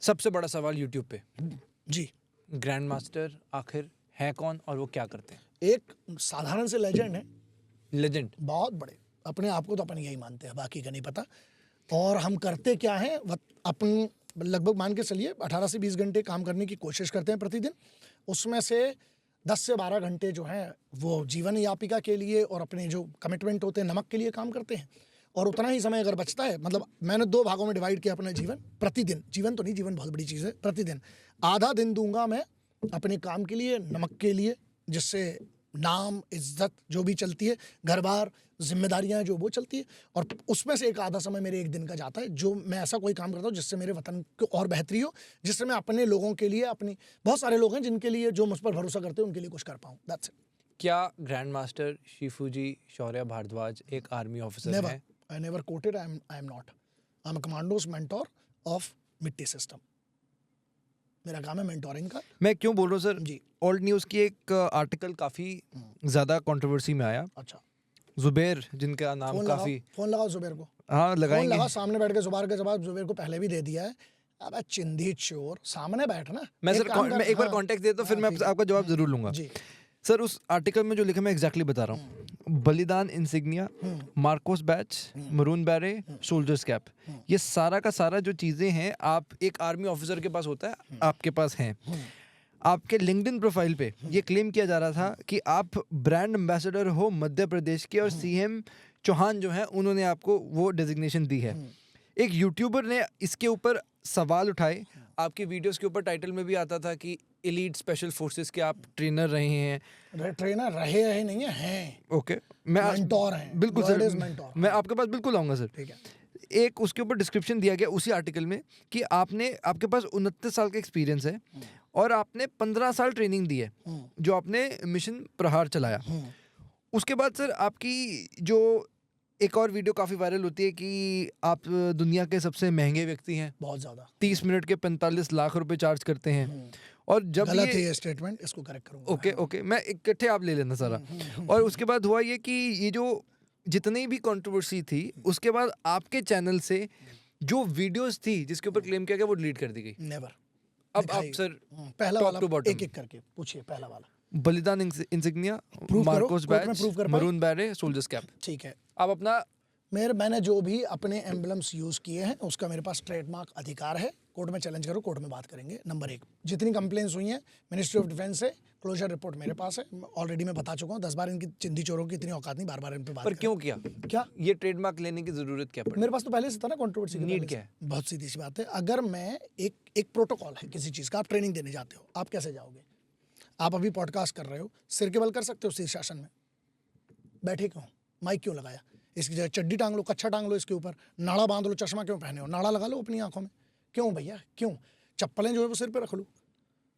सबसे बड़ा सवाल यूट्यूब पे, जी। ग्रैंड मास्टर आखिर है कौन और वो क्या करते हैं? एक साधारण से लेजेंड है, लेजेंड। बहुत बड़े। अपने आप को तो अपन यही मानते हैं, बाकी का नहीं पता। और हम करते क्या हैं, अपन लगभग मान के चलिए 18 से 20 घंटे काम करने की कोशिश करते हैं प्रतिदिन। उसमें से 10 से 12 घंटे जो हैं वो जीवन यापिका के लिए और अपने जो कमिटमेंट होते हैं नमक के लिए काम करते हैं। और उतना ही समय अगर बचता है, मतलब मैंने 2 भागों में डिवाइड किया अपना जीवन। प्रतिदिन, जीवन तो नहीं, जीवन बहुत बड़ी चीज़ है। प्रतिदिन आधा दिन दूंगा मैं अपने काम के लिए, नमक के लिए, जिससे नाम, इज्जत जो भी चलती है, घर-बार, ज़िम्मेदारियाँ जो वो चलती है। और उसमें से एक आधा समय मेरे एक दिन का जाता है, जो मैं ऐसा कोई काम करता हूँ जिससे मेरे वतन को और बेहतरी हो, जिससे मैं अपने लोगों के लिए, अपनी बहुत सारे लोग हैं जिनके लिए, जो मुझ पर भरोसा करते हैं, उनके लिए कुछ कर पाऊँ। That's it. क्या ग्रैंड मास्टर शिफूजी शौर्य भारद्वाज एक आर्मी ऑफिसर नेवर, हैं? I never coated, I am not. I am a commandos mentor of मिट्टी सिस्टम। मेरा काम है मेंटोरिंग का। मैं क्यों बोल रहा हूँ सर, जी। ओल्ड न्यूज़ की एक आर्टिकल काफ़ी ज़्यादा कंट्रोवर्सी में आया। अच्छा, जुबैर, जिनका नाम फ़ोन लगाओ, काफ़ी, फ़ोन लगाओ ज़ुबैर को। हाँ फ़ोन लगाएंगे। लगाओ, सामने बैठ के ज़ुबार का जवाब ज़ुबैर को पहले भी दे दिया है। अबे चिंधी चोर, सामने बैठ ना। मैं एक सर काम कर, मैं एक बार हाँ, कॉन्टेक्ट देता हूँ, फिर हाँ, मैं ठीक है। आपका जवाब ज़रूर लूँगा। जी। सर उस आर्टिकल में जो लिखा, मैं एग्जैक्टली बता रहा हूँ। Balidaan insignia, MARCOS badge, maroon beret, soldiers cap, ये सारा का सारा जो चीज़ें हैं, आप एक आर्मी ऑफिसर के पास होता है, आपके पास हैं। आपके लिंक्डइन प्रोफाइल पे ये क्लेम किया जा रहा था कि आप ब्रांड एम्बेसडर हो मध्य प्रदेश के, और सीएम चौहान जो हैं उन्होंने आपको वो डेजिग्नेशन दी है। एक यूट्यूबर ने इसके ऊपर सवाल उठाए, आपकी वीडियोस के ऊपर टाइटल में भी आता था कि एलीट स्पेशल फोर्सेस के आप ट्रेनर रहे हैं। ट्रेनर रहे हैं, नहीं है, हैं। ओके, मैं मेंटोर हैं। बिल्कुल वर्ड सर, इज मेंटोर। मैं आपके पास बिल्कुल आऊँगा सर। ठीक है। एक उसके ऊपर डिस्क्रिप्शन दिया गया उसी आर्टिकल में कि आपके पास 29 साल का एक्सपीरियंस है और आपने 15 साल ट्रेनिंग दी है, जो आपने मिशन प्रहार चलाया। उसके बाद सर आपकी जो एक और वीडियो काफ़ी वायरल होती है कि आप दुनिया के सबसे महंगे व्यक्ति हैं, बहुत ज़्यादा 30 मिनट के 45 लाख रुपए चार्ज करते हैं। और जब गलत है ये स्टेटमेंट, इसको करेक्ट करूंगा। ओके ओके, मैं इकट्ठे आप ले लेना सारा। और उसके बाद हुआ ये कि ये जो जितनी भी कंट्रोवर्सी थी, उसके बाद आपके चैनल से जो वीडियोस थी जिसके ऊपर क्लेम किया गया, वो डिलीट कर दी गई। नेवर। अब आप सर पहला टॉप वाला टू बॉटम, एक एक करके पूछिए। पहला वाला बलिदान इंसिग्निया, प्रूव करो, मार्कोस कोर्ट में बैच, प्रूव कर पाए। Maroon beret, soldiers cap. ठीक है। आप अपना मैंने जो भी अपने एम्बलम्स यूज़ किए हैं उसका मेरे पास ट्रेडमार्क अधिकार है। कोर्ट में चैलेंज करो, कोर्ट में बात करेंगे। नंबर 1, जितनी कंप्लेंट्स हुई हैं मिनिस्ट्री ऑफ डिफेंस से, क्लोजर रिपोर्ट मेरे पास है। ऑलरेडी मैं बता चुका हूँ 10 बार। इनकी चिंदी चोरों की इतनी औकात नहीं बार बार इन पे बात पर करें। क्यों किया क्या ये ट्रेडमार्क लेने की जरूरत क्या पड़ी? मेरे पास तो पहले से था ना कंट्रोवर्सी की। नीड क्या है? बहुत सीधी सी बात है। अगर मैं एक प्रोटोकॉल है किसी चीज़ का, आप ट्रेनिंग देने जाते हो, आप कैसे जाओगे? आप अभी पॉडकास्ट कर रहे हो, सिर के बल कर सकते हो शीर्षासन में? बैठे क्यों? माइक क्यों लगाया? इसकी जगह चड्डी टांग लो, कच्छा टांग लो, इसके ऊपर नाड़ा बांध लो। चश्मा क्यों पहने हो? नाड़ा लगा लो अपनी आंखों में। क्यों भैया, क्यों? चप्पलें जो है वो सिर पे रख लो।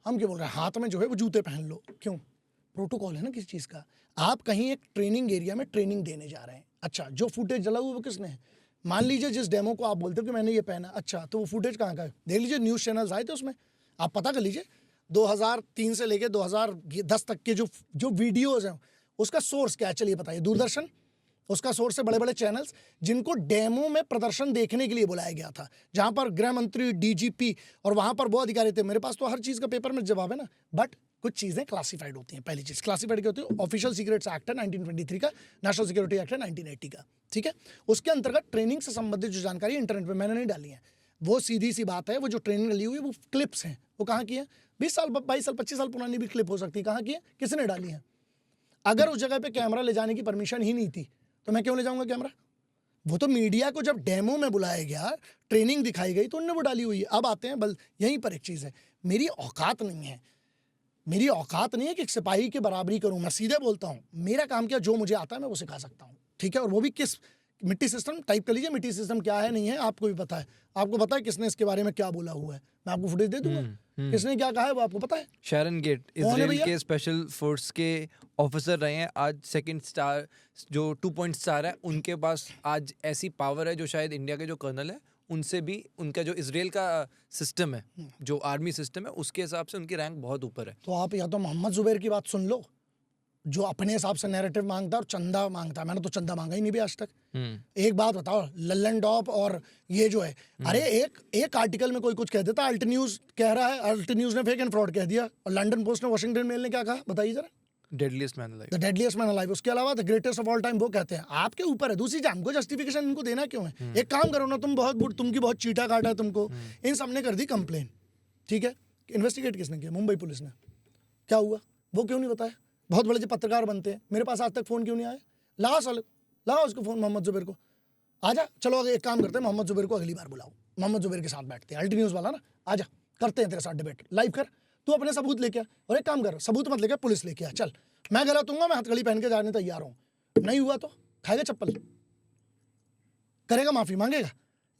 हम क्यों बोल रहे हैं? हाथ में जो है वो जूते पहन लो। क्यों? प्रोटोकॉल है ना किसी चीज़ का। आप कहीं एक ट्रेनिंग एरिया में ट्रेनिंग देने जा रहे हैं। अच्छा, जो फुटेज जला हुआ वो किसने है? मान लीजिए जिस डेमो को आप बोलते हो कि मैंने ये पहना, अच्छा तो वो फुटेज कहाँ का है? देख लीजिए, न्यूज़ चैनल्स आए थे उसमें, आप पता कर लीजिए। 2003 से लेके 2010 तक के जो वीडियोज़ हैं उसका सोर्स क्या है? चलिए बताइए। दूरदर्शन उसका सोर्स है, बड़े बड़े चैनल्स जिनको डेमो में प्रदर्शन देखने के लिए बुलाया गया था, जहां पर गृह मंत्री, डीजीपी और वहां पर वो अधिकारी थे। मेरे पास तो हर चीज़ का पेपर में जवाब है ना। बट कुछ चीज़ें क्लासिफाइड होती हैं। पहली चीज़ क्लासिफाइड क्या होती है? ऑफिशियल सीक्रेट्स एक्ट है 1923 का, नेशनल सिक्योरिटी एक्ट है 1980 का। ठीक है, उसके अंतर्गत ट्रेनिंग से संबंधित जो जानकारी इंटरनेट पर मैंने नहीं डाली है, वो सीधी सी बात है। वो जो ट्रेनिंग ली हुई है वो क्लिप्स हैं। वो कहाँ की है? 20 साल, 22 साल, 25 साल पुरानी भी क्लिप हो सकती है। कहाँ की है? किसने डाली है? अगर उस जगह पे कैमरा ले जाने की परमिशन ही नहीं थी तो मैं क्यों ले जाऊंगा कैमरा? वो तो मीडिया को जब डेमो में बुलाया गया, ट्रेनिंग दिखाई गई, तो उन्होंने वो डाली हुई है। अब आते हैं बल, यहीं पर एक चीज़ है, मेरी औकात नहीं है। मेरी औकात नहीं है कि एक सिपाही की बराबरी करूं। मैं सीधे बोलता हूं, मेरा काम क्या, जो मुझे आता है मैं वो सिखा सकता हूं। ठीक है, और वो भी किस मिट्टी सिस्टम टाइप कर लीजिए। मिट्टी सिस्टम क्या है नहीं है आपको भी पता है। आपको पता है किसने इसके बारे में क्या बोला हुआ है? मैं आपको फुटेज दे दूंगा। किसने क्या कहा है वो आपको पता है? शैरन गेट कौन है इजराइल भैया? के स्पेशल फोर्स के ऑफिसर रहे हैं, आज सेकंड स्टार, जो 2 पॉइंट स्टार है, उनके पास आज ऐसी पावर है जो शायद इंडिया के जो कर्नल है उनसे भी, उनका जो इजराइल का सिस्टम है, जो आर्मी सिस्टम है, उसके हिसाब से उनकी रैंक बहुत ऊपर है। तो आप या तो मोहम्मद जुबैर की बात सुन लो, जो अपने हिसाब से नैरेटिव मांगता है और चंदा मांगता है। मैंने तो चंदा मांगा ही नहीं भी आज तक। एक बात बताओ, लल्लन टॉप और ये जो है, अरे एक आर्टिकल में कोई कुछ कह देता, अल्ट न्यूज कह रहा है, अल्ट न्यूज ने फेक एंड फ्रॉड कह दिया, और लंदन पोस्ट ने, वॉशिंगटन मेल ने क्या कहा, बताइए जरा। Deadliest man alive, the deadliest man alive, उसके अलावा the greatest of all time वो कहते हैं। आपके ऊपर है। दूसरी चीज, हमको जस्टिफिकेशन इनको देना क्यों है? एक काम करो ना, तुमकी बहुत चीटा काटा है तुमको। इन सबने कर दी कंप्लेन, ठीक है, इन्वेस्टिगेट किसने किया? मुंबई पुलिस ने। क्या हुआ वो क्यों नहीं बताया? बहुत बड़े जो पत्रकार बनते हैं, मेरे पास आज तक फोन क्यों नहीं आया? लगाओ उसको फोन, मोहम्मद जुबैर को। आजा, चलो आगे एक काम करते हैं, मोहम्मद जुबैर को अगली बार बुलाओ, मोहम्मद जुबैर के साथ बैठते हैं, अल्ट न्यूज वाला ना, आजा करते हैं तेरे साथ डिबेट, लाइव कर, तू अपने सबूत लेके आ। और एक काम कर, सबूत मत लेके पुलिस लेके आ, चल मैं गलत हूँ, मैं हथकड़ी पहन के जाने तैयार हूँ। नहीं हुआ तो खाएगा चप्पल, करेगा माफी मांगेगा।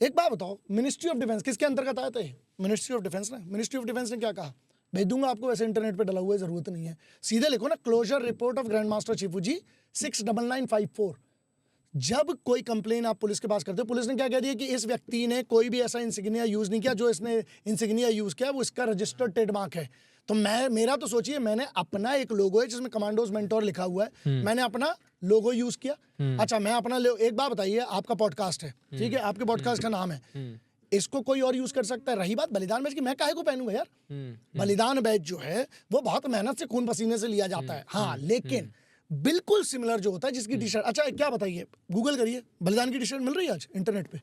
एक बात बताओ, मिनिस्ट्री ऑफ डिफेंस किसके अंतर्गत आया था? मिनिस्ट्री ऑफ डिफेंस ने। मिनिस्ट्री ऑफ डिफेंस ने क्या कहा? भेज दूंगा आपको, वैसे इंटरनेट पे डला हुआ है, जरूरत नहीं है। सीधे लिखो ना, closure report of grand master Shifuji 69954। जब कोई कंप्लेन आप पुलिस के पास करते हो, पुलिस ने क्या कह दिया कि इस व्यक्ति ने कोई भी ऐसा इंसिग्निया यूज नहीं किया, जो इसने इंसिग्निया यूज किया वो इसका रजिस्टर्ड ट्रेडमार्क है। तो मेरा तो सोचिए, मैंने अपना एक लोगो है जिसमें कमांडोज मेंटोर लिखा हुआ है, मैंने अपना लोगो यूज किया। अच्छा, मैं अपना एक बात बताइए, आपका पॉडकास्ट है, ठीक है, आपके पॉडकास्ट का नाम है, इसको कोई और यूज कर सकता है। रही बात बलिदान बैच की, मैं काहे को पहनूंगा यार? बलिदान बैच जो है वो बहुत मेहनत से, खून पसीने से लिया जाता है, हाँ, लेकिन बिल्कुल सिमिलर जो होता है जिसकी टी शर्ट, अच्छा क्या बताइए, गूगल करिए, बलिदान की टी शर्ट मिल रही है आज इंटरनेट पे?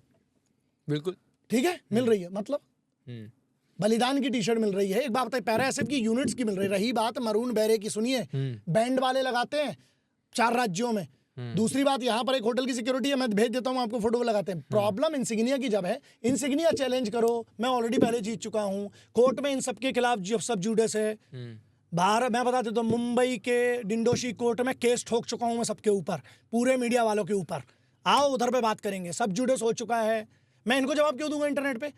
बिल्कुल ठीक है, मिल रही है, मतलब बलिदान की टी शर्ट मिल रही है। एक बात बताइए, पैरा एसएफ की यूनिट्स की मिल रही है। रही बात मरून बैरे की, सुनिए, बैंड वाले लगाते हैं 4 राज्यों में। दूसरी बात, यहाँ पर एक होटल की सिक्योरिटी है, मैं भेज देता हूँ आपको, फोटो लगाते हैं। प्रॉब्लम इंसिग्निया की जब है, इंसिग्निया चैलेंज करो, मैं ऑलरेडी पहले जीत चुका हूँ कोर्ट में, इन सबके खिलाफ जो सब जुडिस है बाहर, मैं बता देता हूँ, मुंबई के डिंडोशी कोर्ट में केस ठोक चुका हूँ मैं सबके ऊपर, पूरे मीडिया वालों के ऊपर। आओ उधर पे बात करेंगे, सब जुडिस हो चुका है, मैं इनको जवाब क्यों दूंगा इंटरनेट पे?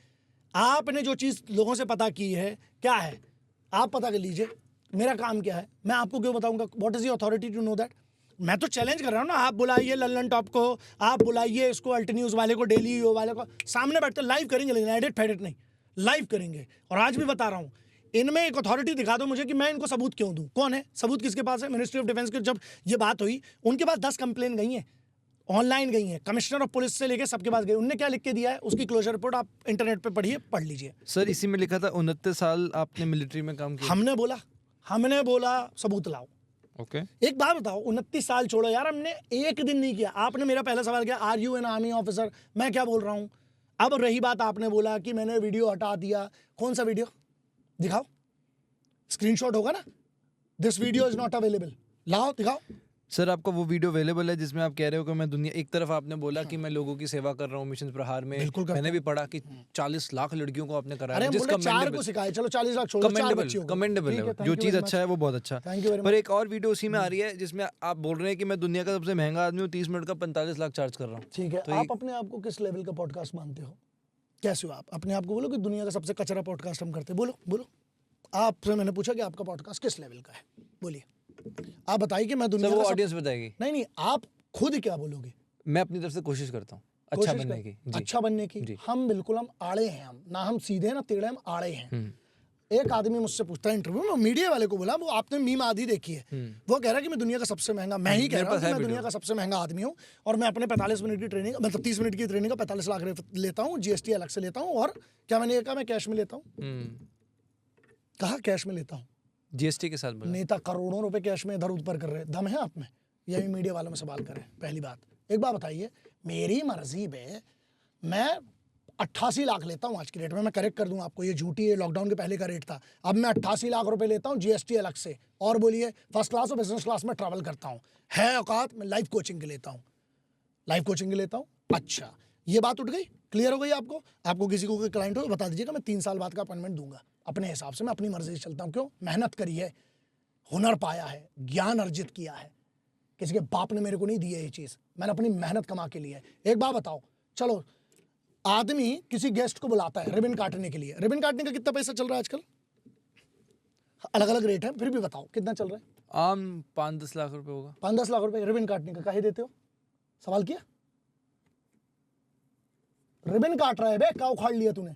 आपने जो चीज़ लोगों से पता की है क्या है, आप पता कर लीजिए, मेरा काम क्या है, मैं आपको क्यों बताऊंगा? What is the authority to know that? मैं तो चैलेंज कर रहा हूँ ना, आप बुलाइए लल्लन टॉप को, आप बुलाइए इसको, अल्ट न्यूज़ वाले को, डेली वाले को, सामने बैठते लाइव करेंगे, लेकिन एडिट फेडिट नहीं, लाइव करेंगे। और आज भी बता रहा हूँ, इनमें एक अथॉरिटी दिखा दो मुझे कि मैं इनको सबूत क्यों दूं। कौन है? सबूत किसके पास है? मिनिस्ट्री ऑफ डिफेंस की जब ये बात हुई, उनके पास 10 कंप्लेन गई हैं, ऑनलाइन गई हैं, कमिश्नर ऑफ पुलिस से लेके सबके पास गई। उनने क्या लिख के दिया है, उसकी क्लोजर रिपोर्ट आप इंटरनेट पे पढ़िए, पढ़ लीजिए। सर इसी में लिखा था 29 साल आपने मिलिट्री में काम किया। हमने बोला सबूत लाओ। ओके एक बात बताओ, 29 साल छोड़ो यार, हमने एक दिन नहीं किया। आपने मेरा पहला सवाल किया, are you an army officer? मैं क्या बोल रहा हूँ? अब रही बात, आपने बोला कि मैंने वीडियो हटा दिया। कौन सा वीडियो दिखाओ, स्क्रीनशॉट होगा ना, this video is not available, लाओ दिखाओ। सर आपका वो वीडियो अवेलेबल है जिसमें आप कह रहे हो कि मैं दुनिया, एक तरफ आपने बोला कि मैं लोगों की सेवा कर रहा हूँ मिशन प्रहार में, मैंने भी पढ़ा कि 40 लाख लड़कियों को आपने कराया, जिसका 4 को सिखाया, चलो 40 लाख छोड़ो, 4 बच्चे हो गए। कमेंडेबल है, जो चीज़ अच्छा है वो बहुत अच्छा। पर एक और वीडियो उसी में आ रही है जिसमें आप बोल रहे हैं कि मैं दुनिया का सबसे महंगा आदमी हूँ, 30 मिनट का 45 लाख चार्ज कर रहा हूँ। ठीक है, आप अपने आप को किस लेवल का पॉडकास्ट मानते हो? कैसे हो आप? अपने आप को बोलो कि दुनिया का सबसे कचरा पॉडकास्ट हम करते हैं। बोलो आपसे मैंने पूछा कि आपका पॉडकास्ट किस लेवल का है, बोलिए। आप बताइए कि मैं दुनिया का, वो सब... ऑडियंस बताएगी। नहीं, आप खुद क्या बोलोगे? मैं अपनी तरफ से कोशिश करता हूँ अच्छा बनने की। अच्छा बनने की हम बिल्कुल, हम आड़े हैं, हम ना, हम सीधे ना टेढ़े, हम आड़े हैं। एक आदमी मुझसे पूछता है इंटरव्यू में, मीडिया वाले को बोला, वो आपने मीम आदि देखी है, वो कह रहा है कि मैं दुनिया का सबसे महंगा, मैं ही कह रहा हूँ कि मैं दुनिया का सबसे महंगा आदमी हूँ, और मैं अपने 45 मिनट की ट्रेनिंग, मतलब 30 मिनट की ट्रेनिंग का 45 लाख लेता हूँ, जीएसटी अलग से लेता हूँ, और क्या मैंने ये कहा मैं कैश में लेता हूँ? कहा कैश में लेता हूँ, जीएसटी के साथ बोला। नेता करोड़ों रुपए कैश में इधर उधर कर रहे, दम है आप में? यही मीडिया वालों में सवाल करें। पहली बात, एक बात बताइए, मेरी मर्जी पे मैं 88 लाख लेता हूँ आज की डेट में, मैं करेक्ट कर दूं आपको, ये झूठी है, लॉकडाउन के पहले का रेट था, अब मैं 88 लाख रुपए लेता हूँ जीएसटी अलग से, और बोलिए फर्स्ट क्लास और बिजनेस क्लास में ट्रैवल करता हूँ, है औकात, मैं लाइफ कोचिंग के लेता हूँ, अच्छा, ये बात उठ गई, क्लियर हो गई आपको? आपको किसी को कोई क्लाइंट हो तो बता दीजिएगा, मैं 3 साल बाद का अपॉइंटमेंट दूंगा, अपने हिसाब से, मैं अपनी मर्जी से चलता हूँ। क्यों? मेहनत करी है, हुनर पाया है, ज्ञान अर्जित किया है, किसी के बाप ने मेरे को नहीं दी है ये चीज़, मैंने अपनी मेहनत कमा के ली है। एक बात बताओ, चलो आदमी किसी गेस्ट को बुलाता है रिबन काटने के लिए, रिबन काटने का कितना पैसा चल रहा है आजकल? अलग अलग रेट है, फिर भी बताओ कितना चल रहा है? आम 5-10 लाख रुपए होगा। 5-10 लाख रुपए रिबन काटने का काहे देते हो? सवाल किया? रिबन काट रहा है बे, क्या उखाड़ लिया तूने,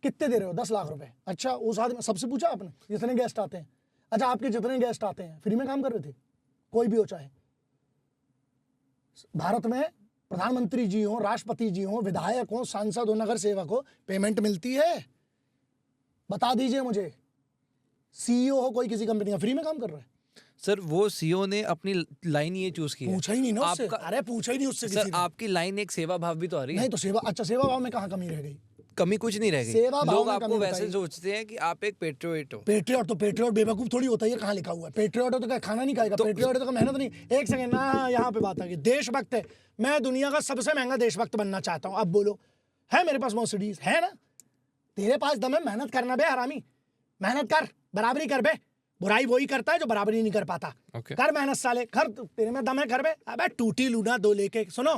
कितने दे रहे हो? 10 लाख रुपए। अच्छा, उस आदमी सबसे पूछा आपने जितने गेस्ट आते हैं? अच्छा, आपके जितने गेस्ट आते हैं फ्री में काम कर रहे थे? कोई भी हो चाहे। भारत में प्रधानमंत्री जी हो, राष्ट्रपति जी हो, विधायक हो, सांसद हो, नगर सेवक हो, पेमेंट मिलती है? बता दीजिए मुझे। सीईओ हो कोई किसी कंपनी का, फ्री में काम कर रहा है? सर वो सीईओ ने अपनी लाइन ये चूज की है। पूछा ही नहीं ना उससे। आपका- अरे पूछा ही नहीं उससे सर किसी ने। आपकी लाइन एक सेवा भाव भी तो आ रही है। नहीं तो सेवा, अच्छा सेवा भाव में कहाँ कमी रह गई? कमी कुछ नहीं रह गई। सेवा भाव लोग में आपको कमी वैसे बताइए। सोचते हैं कि आप एक पेट्रियट हो। पेट्रियट तो पेट्रियट बेवकूफ थोड़ी होता है, ये कहाँ लिखा हुआ है? पेट्रियट हो तो क्या खाना नहीं खाएगा? पेट्रियट है तो मेहनत नहीं। एक सेकंड ना, यहाँ पे बात आ गई। देशभक्त है, मैं दुनिया का सबसे महंगा देशभक्त बनना चाहता हूँ। अब बोलो, है मेरे पास मर्सिडीज है ना? तेरे पास दम है मेहनत करना बे हरामी, मेहनत कर, बराबरी कर बे। बुराई वही करता है जो बराबरी नहीं कर पाता। Okay. कर मेहनत साले, कर, तेरे में दम है कर बे। अबे टूटी लूना दो लेके, सुनो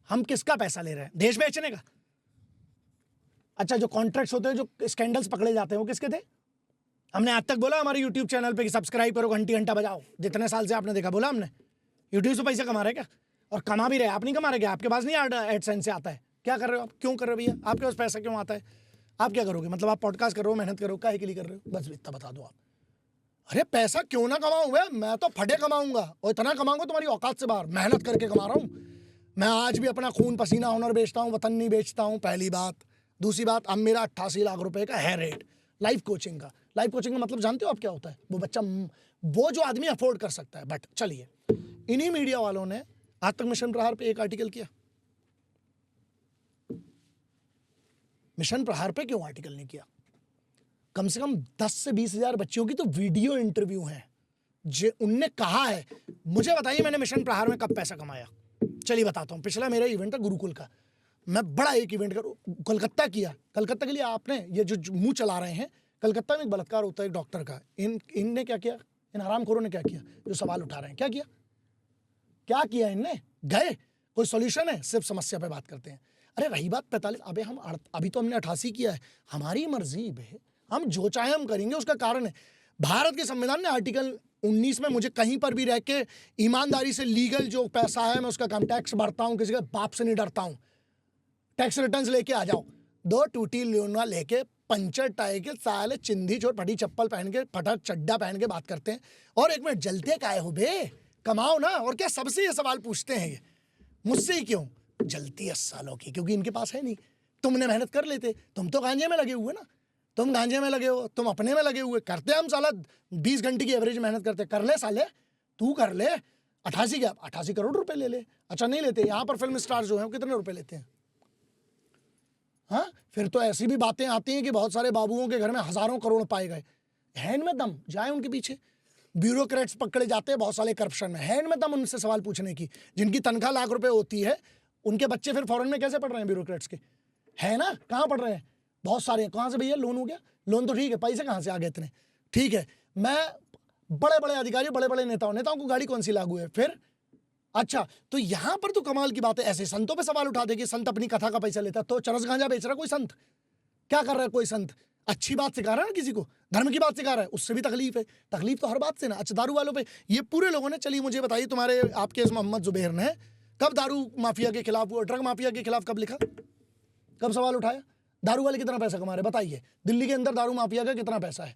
हम किसका पैसा ले रहे हैं? देश बेचने का। अच्छा जो कॉन्ट्रैक्ट्स होते हैं, जो स्कैंडल्स पकड़े जाते हैं, वो किसके थे? हमने आज तक बोला हमारे यूट्यूब चैनल पे कि सब्सक्राइब करो, घंटी घंटा बजाओ? जितने साल से आपने देखा, बोला हमने? यूट्यूब से पैसा कमा रहे क्या? और कमा भी रहे, आप नहीं कमा रहे क्या? आपके पास नहीं एडसेंस से आता है? क्या कर रहे हो आप? क्यों कर रहे हो भैया? आपके पास पैसा क्यों आता है? आप क्या करोगे? मतलब आप पॉडकास्ट कर रहे हो, मेहनत करो, काहे के लिए कर रहे हो? बस इतना बता दो आप। अरे पैसा क्यों ना कमाऊं बे, मैं तो फटे कमाऊंगा, और इतना कमाऊंगा तुम्हारी औकात से बाहर। मेहनत करके कमा रहा हूं मैं। आज भी अपना खून पसीना हुनर बेचता हूं, वतन नहीं बेचता हूं, पहली बात। दूसरी बात, अब मेरा 88 लाख रुपए का है रेट लाइफ कोचिंग का। लाइफ कोचिंग का मतलब जानते हो आप क्या होता है? वो बच्चा, वो जो आदमी अफोर्ड कर सकता है। बट चलिए, इन्हीं मीडिया वालों ने आज तक मिशन प्रहार पे एक आर्टिकल किया? मिशन प्रहार पे क्यों आर्टिकल नहीं किया? कम से कम 10 से 20 हजार बच्चियों की तो वीडियो इंटरव्यू है, जो उनने कहा है। मुझे बताइए मैंने मिशन प्रहार में कब पैसा कमाया? चलिए बताता हूँ। पिछला मेरा इवेंट था गुरुकुल का, मैं बड़ा एक इवेंट कर कलकत्ता किया। कलकत्ता के लिए आपने ये जो मुंह चला रहे हैं, कलकत्ता में एक बलात्कार होता है एक डॉक्टर का। इनने क्या किया? इन हरामखोरों ने क्या किया जो सवाल उठा रहे हैं? क्या किया? क्या किया इनने? गए? कोई सॉल्यूशन है? सिर्फ समस्या पे बात करते हैं। अरे रही बात 45, अबे हम अभी तो हमने 88 किया है, हमारी मर्जी है, हम जो चाहे हम करेंगे। उसका कारण है भारत के संविधान ने आर्टिकल 19 में मुझे कहीं पर भी रह के ईमानदारी से लीगल जो पैसा है मैं उसका कम टैक्स भरता हूं, किसी के बाप से नहीं डरता हूं। टैक्स रिटर्न्स लेके आ जाओ, दो टूटी लोना लेके, पंचर टाई के साले, चिंधी चोर, फटी चप्पल पहन के, फटा चड्डा पहन के बात करते हैं। और एक मिनट, जलते काहे हो बे? कमाओ ना। और क्या सबसे ये सवाल पूछते हैं? ये मुझसे ही क्यों? जलती 10 सालों की, क्योंकि इनके पास है नहीं। तुमने मेहनत कर लेते, तुम तो गांजे में लगे हुए ना, तुम गांजे में लगे हो, तुम अपने में लगे हुए। करते हम साला 20 घंटे की एवरेज मेहनत करते। कर ले साले, तू कर ले। 88 क्या, 88 करोड़ रुपए ले ले। अच्छा नहीं लेते, यहाँ पर फिल्म स्टार जो है वो कितने रुपए लेते हैं? हाँ, फिर तो ऐसी भी बातें आती हैं कि बहुत सारे बाबुओं के घर में हजारों करोड़ पाए गए। है इनमें दम? जाए उनके पीछे। ब्यूरोक्रेट्स पकड़े जाते हैं बहुत सारे करप्शन में, है इनमें दम उनसे सवाल पूछने की? जिनकी तनख्वाह लाख रुपए होती है, उनके बच्चे फिर फॉरेन में कैसे पढ़ रहे हैं ब्यूरोक्रेट्स के? है ना, कहाँ पढ़ रहे हैं? बहुत सारे हैं। कहाँ से भैया? लोन हो गया। लोन तो ठीक है, पैसे कहाँ से आ गए इतने? ठीक है, मैं बड़े बड़े अधिकारी, बड़े बड़े नेताओं को गाड़ी कौन सी लागू है फिर? अच्छा, तो यहां पर तो कमाल की बात है, ऐसे संतों पे सवाल उठा दे कि संत अपनी कथा का पैसा लेता, तो चरस गांजा बेच रहा कोई संत? क्या कर रहा है कोई संत? अच्छी बात सिखा रहा है ना किसी को, धर्म की बात सिखा रहा है, उससे भी तकलीफ है। तकलीफ तो हर बात से ना। अच्छा दारू वालों पे ये पूरे लोगों ने, चलिए मुझे बताइए, तुम्हारे आपके इस मोहम्मद जुबैर ने कब दारू माफिया के खिलाफ, ड्रग माफिया के खिलाफ कब लिखा, कब सवाल उठाया? दारू वाले कितना पैसा कमा रहे बताइए? दिल्ली के अंदर दारू माफिया का कितना पैसा है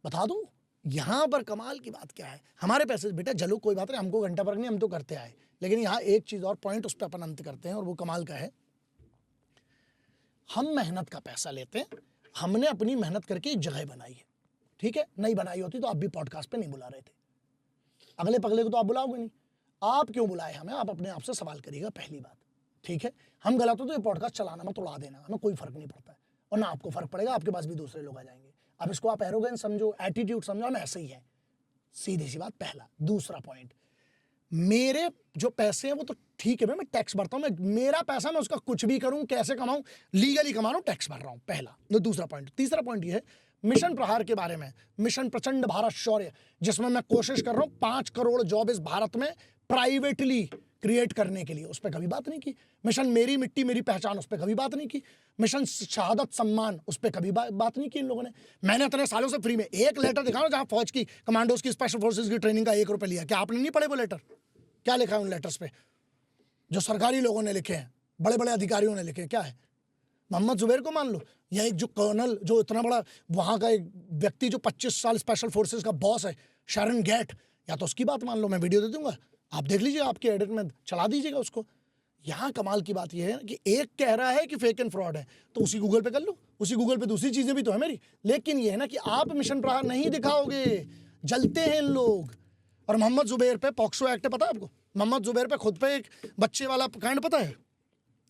बता दूं? यहां पर कमाल की बात क्या है? हमारे पैसे बेटा जलो, कोई बात नहीं, हमको घंटा फर्क नहीं, हम तो करते आए। लेकिन यहाँ एक चीज और पॉइंट उस पर अपन अंत करते हैं, और वो कमाल का है। हम मेहनत का पैसा लेते हैं, हमने अपनी मेहनत करके एक जगह बनाई है, ठीक है? नहीं बनाई होती तो आप भी पॉडकास्ट पे नहीं बुला रहे थे। अगले पगले को तो आप बुलाओगे नहीं। आप क्यों बुलाए हमें? आप अपने आप से सवाल करिएगा, पहली बात, ठीक है? हम गलत हो तो ये पॉडकास्ट चलाना मत, उड़ा देना, हमें कोई फर्क नहीं पड़ता है, और ना आपको फर्क पड़ेगा, आपके पास भी दूसरे लोग आ जाएंगे। अब इसको आप एरोगेंस समझो, एटीट्यूड समझो, हम ऐसे ही है, सीधी सी बात। पहला। दूसरा पॉइंट, मेरे जो पैसे हैं वो तो ठीक है, मैं टैक्स भरता हूं, मैं मेरा पैसा, मैं उसका कुछ भी करूं, कैसे कमाऊं, लीगली कमा रहा हूं, टैक्स भर रहा हूं, पहला। तो दूसरा पॉइंट। तीसरा पॉइंट ये है मिशन प्रहार के बारे में, मिशन प्रचंड भारत शौर्य, जिसमें मैं कोशिश कर रहा हूं 5 करोड़ जॉब इस भारत में प्राइवेटली क्रिएट करने के लिए, उस पर कभी बात नहीं की। मिशन मेरी मिट्टी मेरी पहचान, उस पर कभी बात नहीं की। मिशन शहादत सम्मान, उस पर कभी बात नहीं की इन लोगों ने। मैंने इतने सालों से फ्री में एक लेटर दिखाओ जहां फौज की, कमांडोज की, स्पेशल फोर्सेज की ट्रेनिंग का 1 रुपये लिया। क्या आपने नहीं पढ़े वो लेटर? क्या लिखा है उन लेटर्स पे जो सरकारी लोगों ने लिखे हैं, बड़े बड़े अधिकारियों ने लिखे हैं? क्या है? मोहम्मद जुबैर को मान लो, या एक जो कर्नल, जो इतना बड़ा वहां का एक व्यक्ति जो 25 साल स्पेशल फोर्सेज का बॉस है, शरण गेट, या तो उसकी बात मान लो, मैं वीडियो दे दूंगा, आप देख लीजिए, आपके एडिट में चला दीजिएगा उसको। यहाँ कमाल की बात यह है कि एक कह रहा है कि फेक एंड फ्रॉड है, तो उसी गूगल पे कर लो, उसी गूगल पे दूसरी चीजें भी तो है मेरी। लेकिन ये है ना कि आप मिशन प्रहार नहीं दिखाओगे, जलते हैं इन लोग। और मोहम्मद जुबैर पे पॉक्सो एक्ट है, पता है आपको? मोहम्मद जुबैर पे खुद पे एक बच्चे वाला कांड पता है?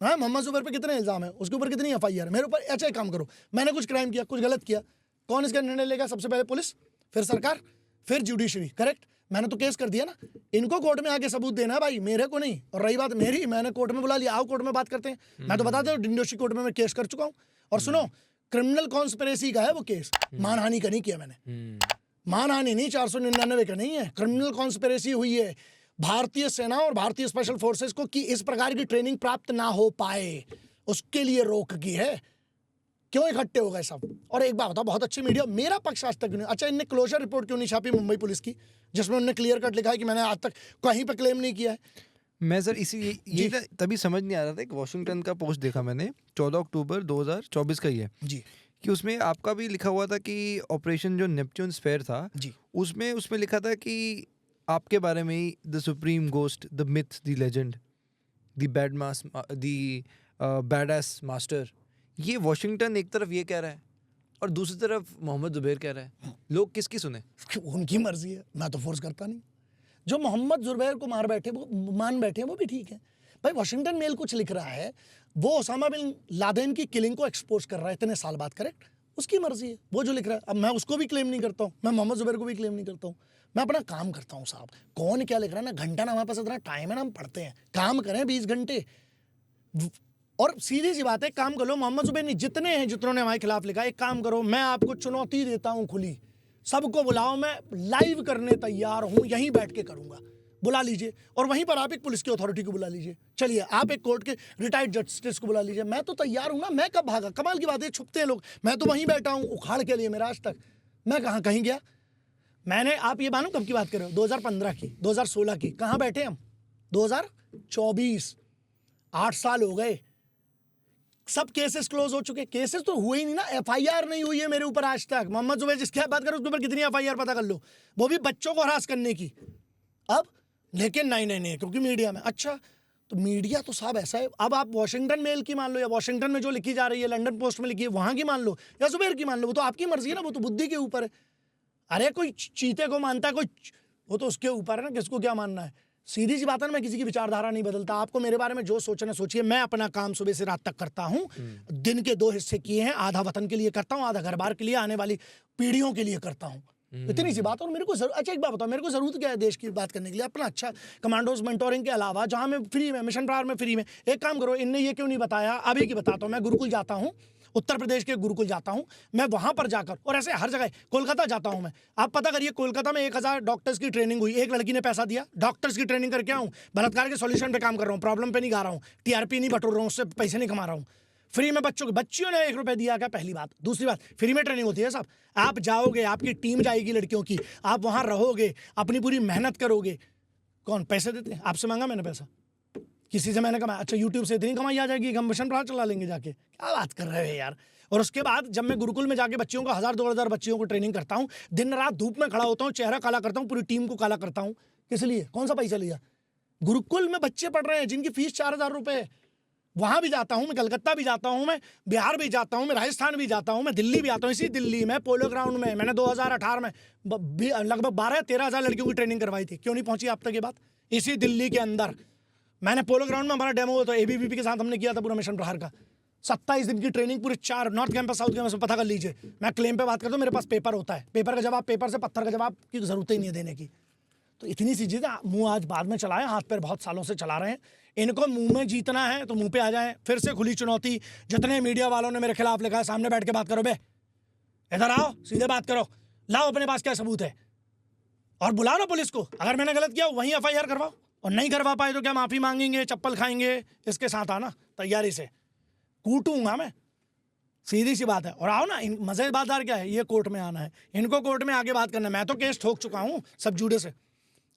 हाँ, मोहम्मद जुबैर पे कितने इल्जाम है, उसके ऊपर कितनी FIR है, मेरे ऊपर। अच्छा, एक काम करो, मैंने कुछ क्राइम किया, कुछ गलत किया, कौन इसका निर्णय लेगा? सबसे पहले पुलिस, फिर सरकार, फिर जुडिशरी, करेक्ट? मैंने तो केस कर दिया ना, इनको कोर्ट में आके सबूत देना है भाई, मेरे को नहीं। और रही बात मेरी, मैंने कोर्ट में बुला लिया, आओ कोर्ट में बात करते हैं। मैं तो बता दूं, डिंडोशी कोर्ट में मैं केस कर चुका हूँ। और सुनो, क्रिमिनल कॉन्स्पिरेसी का है वो केस, मानहानि का नहीं किया मैंने। मानहानि नहीं, 499 का नहीं है, क्रिमिनल कॉन्स्पिरेसी हुई है भारतीय सेना और भारतीय स्पेशल फोर्सेस को कि इस प्रकार की ट्रेनिंग प्राप्त ना हो पाए, उसके लिए रोक की है। क्यों इकट्ठे हो गए सब? और एक बात बताओ, बहुत अच्छी मीडिया, मेरा पक्ष आज तक नहीं। अच्छा, इनने क्लोजर रिपोर्ट क्यों नहीं छापी मुंबई पुलिस की, जिसमें उन्होंने क्लियर कट लिखा है कि मैंने आज तक कहीं पे क्लेम नहीं किया है? मैं सर ये ना तभी समझ नहीं आ रहा था, एक वॉशिंगटन का पोस्ट देखा मैंने 14 अक्टूबर 2024 का ही है जी कि उसमें आपका भी लिखा हुआ था कि ऑपरेशन जो नेपच्यून स्फेयर था, जी उसमें लिखा था कि आपके बारे में ही, the supreme ghost, the myth, the legend, the badass master. ये वॉशिंगटन एक तरफ ये कह रहा है और दूसरी तरफ मोहम्मद जुबैर कह रहा है। लोग किसकी सुने? उनकी मर्जी है, मैं तो फोर्स करता नहीं। जो मोहम्मद जुबैर को मान बैठे वो भी ठीक है भाई। वॉशिंगटन मेल कुछ लिख रहा है, वो ओसामा बिन लादेन की किलिंग को एक्सपोज कर रहा है इतने साल बाद, करेक्ट? उसकी मर्जी है, वो जो लिख रहा है। अब मैं उसको भी क्लेम नहीं करता हूँ, मैं मोहम्मद जुबैर को भी क्लेम नहीं करता हूँ, मैं अपना काम करता हूँ साहब। कौन क्या लिख रहा है ना, घंटा ना हमारे पास इतना टाइम है ना, हम पढ़ते हैं, काम करें 20 घंटे। और सीधी सी बात है, काम कर लो। मोहम्मद जुबैर नहीं, जितने हैं जितनों ने हमारे खिलाफ लिखा, एक काम करो, मैं आपको चुनौती देता हूँ खुली, सबको बुलाओ, मैं लाइव करने तैयार हूँ, यहीं बैठ के करूंगा, बुला लीजिए। और वहीं पर आप एक पुलिस की अथॉरिटी को बुला लीजिए, चलिए आप एक कोर्ट के रिटायर्ड जस्टिस को बुला लीजिए, मैं तो तैयार हूँ ना। मैं कब भागा? कमाल की बात है, छुपते हैं लोग, मैं तो वहीं बैठा हूँ उखाड़ के लिए मेरा। आज तक मैं कहाँ कहीं गया? मैंने, आप ये मानो कब की बात कर रहे हो? 2015 की, 2016 की, कहाँ बैठे हम? 2024, 8 साल हो गए, सब केसेस क्लोज हो चुके। केसेस तो हुए ही नहीं ना, FIR नहीं हुई है मेरे ऊपर आज तक। मोहम्मद जुबैर जिसकी बात करो, उसके ऊपर कितनी FIR पता कर लो, वो भी बच्चों को हरास करने की। अब लेकिन नहीं, क्योंकि मीडिया में। अच्छा, तो मीडिया तो साहब ऐसा है, अब आप वॉशिंगटन मेल की मान लो, या वॉशिंगटन में जो लिखी जा रही है, लंदन पोस्ट में लिखी है, वहां की मान लो, या जुबैर की मान लो, वो तो आपकी मर्जी है ना, वो तो बुद्धि के ऊपर है। अरे कोई चीते को मानता है, कोई, वो तो उसके ऊपर है ना, किसको क्या मानना है। सीधी सी बात है ना, मैं किसी की विचारधारा नहीं बदलता। आपको मेरे बारे में जो सोचना सोचिए, मैं अपना काम सुबह से रात तक करता हूँ। दिन के 2 हिस्से किए हैं, आधा वतन के लिए करता हूँ, आधा घर बार के लिए, आने वाली पीढ़ियों के लिए करता हूँ। इतनी सी बात। और मेरे को अच्छा एक बात बताओ, मेरे को जरूरत क्या है देश की बात करने के लिए? अपना अच्छा कमांडोज मेंटोरिंग के अलावा, जहां मैं फ्री में, मिशन प्रहार में फ्री में, एक काम करो, इनने ये क्यों नहीं बताया, अभी की बताता हूँ। मैं गुरुकुल जाता हूँ, उत्तर प्रदेश के गुरुकुल जाता हूं मैं, वहां पर जाकर, और ऐसे हर जगह, कोलकाता जाता हूं मैं, आप पता करिए, कोलकाता में 1000 डॉक्टर्स की ट्रेनिंग हुई, एक लड़की ने पैसा दिया, डॉक्टर्स की ट्रेनिंग करके आऊं, बलात्कार के सॉल्यूशन पे काम कर रहा हूं, प्रॉब्लम पे नहीं गा रहा हूं, TRP नहीं बटोर रहा हूं, उससे पैसे नहीं कमा रहा हूं, फ्री में बच्चियों ने 1 रुपए दिया क्या? पहली बात। दूसरी बात, फ्री में ट्रेनिंग होती है साहब। आप जाओगे, आपकी टीम जाएगी लड़कियों की, आप वहां रहोगे, अपनी पूरी मेहनत करोगे। कौन पैसे देते हैं? आपसे मांगा मैंने पैसा? किसी से मैंने कमाया? अच्छा, यूट्यूब से इतनी कमाई आ जाएगी कि हम मिशन प्रहार चला लेंगे जाके? क्या बात कर रहे हो यार। और उसके बाद जब मैं गुरुकुल में जाके बच्चियों को 1000-2000 बच्चियों को ट्रेनिंग करता हूँ, दिन रात धूप में खड़ा होता हूँ, चेहरा काला करता हूँ, पूरी टीम को काला करता हूँ, किस लिए? कौन सा पैसा लिया? गुरुकुल में बच्चे पढ़ रहे हैं जिनकी फीस 4000 रुपए है। वहां भी जाता हूं मैं, कलकत्ता भी जाता हूं मैं, बिहार भी जाता हूं मैं, राजस्थान भी जाता हूं मैं, दिल्ली भी आता हूं। इसी दिल्ली में पोलो ग्राउंड में मैंने 2018 में लगभग 12-13 हजार लड़कियों की ट्रेनिंग करवाई थी। क्यों नहीं पहुंची आप तक ये बात? इसी दिल्ली के अंदर मैंने पोलो ग्राउंड में, हमारा डेमो हुआ था, ABVP के साथ हमने किया था पूरा मिशन प्रहार का। 27 दिन की ट्रेनिंग, पूरे 4 नॉर्थ कैंपस, साउथ कैंपस में, पता कर लीजिए। मैं क्लेम पे बात करता हूँ, मेरे पास पेपर होता है, पेपर का जवाब पेपर से, पत्थर का जवाब की जरूरत ही नहीं है देने की। तो इतनी सी चीज़ें मुंह आज बाद में चलाए, हाथ पैर बहुत सालों से चला रहे हैं। इनको मुंह में जीतना है तो मुंह पे आ जाए। फिर से खुली चुनौती, जितने मीडिया वालों ने मेरे खिलाफ लिखा है, सामने बैठ के बात करो बे, इधर आओ, सीधे बात करो, लाओ अपने पास क्या सबूत है, और बुलाओ ना पुलिस को। अगर मैंने गलत किया वहीं FIR करवाओ, और नहीं करवा पाए तो क्या माफी मांगेंगे, चप्पल खाएंगे, इसके साथ आना तैयारी से, कूटूंगा मैं, सीधी सी बात है। और आओ ना, मजेदार क्या है, ये कोर्ट में आना है, इनको कोर्ट में आगे बात करना है। मैं तो केस ठोक चुका हूँ सब जुड़े से।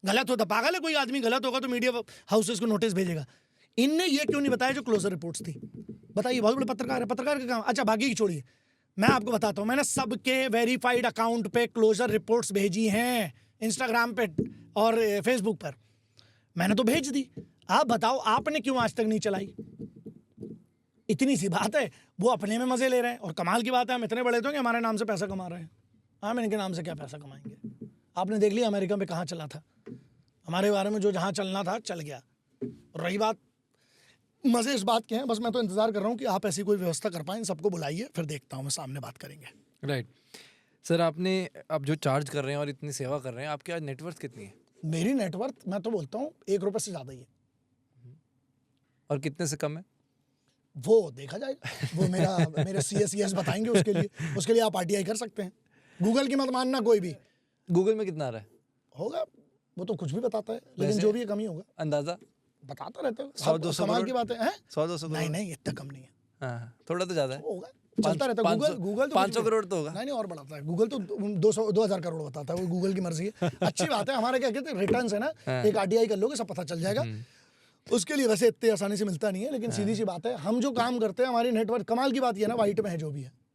गलत होता, पागल है कोई आदमी, गलत होगा तो मीडिया हाउसेस को नोटिस भेजेगा। इनने ये क्यों नहीं बताया जो क्लोजर रिपोर्ट्स थी? बताइए, बहुत बड़े पत्रकार है, पत्रकार का काम। अच्छा, बाकी की छोड़िए, मैं आपको बताता हूं, मैंने सबके वेरीफाइड अकाउंट पे क्लोजर रिपोर्ट्स भेजी हैं। इंस्टाग्राम पे और फेसबुक पर, मैंने तो भेज दी। आप बताओ आपने क्यों आज तक नहीं चलाई? इतनी सी बात है, वो अपने में मजे ले रहे हैं। और कमाल की बात है, हम इतने बड़े तो कि हमारे नाम से पैसा कमा रहे हैं। हम इनके नाम से क्या पैसा कमाएंगे? आपने देख लिया अमेरिका में कहाँ चला था, हमारे बारे में जो जहाँ चलना था चल गया। और रही बात, मजे इस बात के हैं, बस मैं तो इंतजार कर रहा हूँ कि आप ऐसी कोई व्यवस्था कर पाएं, सबको बुलाइए, फिर देखता हूँ मैं, सामने बात करेंगे। राइट सर, आपने अब जो चार्ज कर रहे हैं और इतनी सेवा कर रहे हैं, आपकी आज नेटवर्थ कितनी है? मेरी नेटवर्थ मैं तो बोलता हूँ ₹1 से ज़्यादा ही है। और कितने से कम है? वो देखा जाएगा, वो मेरे CSES बताएंगे। उसके लिए आप RTI कर सकते हैं। गूगल की मत मानना कोई भी। गूगल में कितना आ रहा है? होगा, वो तो कुछ भी बताता है, लेकिन वैसे जो भी है कम ही होगा। अंदाजा बताता रहते हो, 100-200 कमाल करोड़? की बात है। 100-200 नहीं करोड़? नहीं, इतना कम नहीं है। हाँ, थोड़ा तो ज़्यादा है। होगा, चलता रहता है। गूगल तो 500 करोड़ तो होगा। नहीं और बढ़ाता है। गूगल तो 200-2000 करोड़ बताता है, वो गूगल की मर्जी है। अच्छी बात है, हमारे क्या कहते हैं, रिटर्न्स है ना, एक RTI कर लोगे सब पता चल जाएगा। उसके लिए वैसे इतने आसानी से मिलता नहीं है, लेकिन सीधी सी बात है, हम जो काम करते हैं, हमारी नेटवर्क, कमाल की बात ये है ना, वाइट में है जो भी है,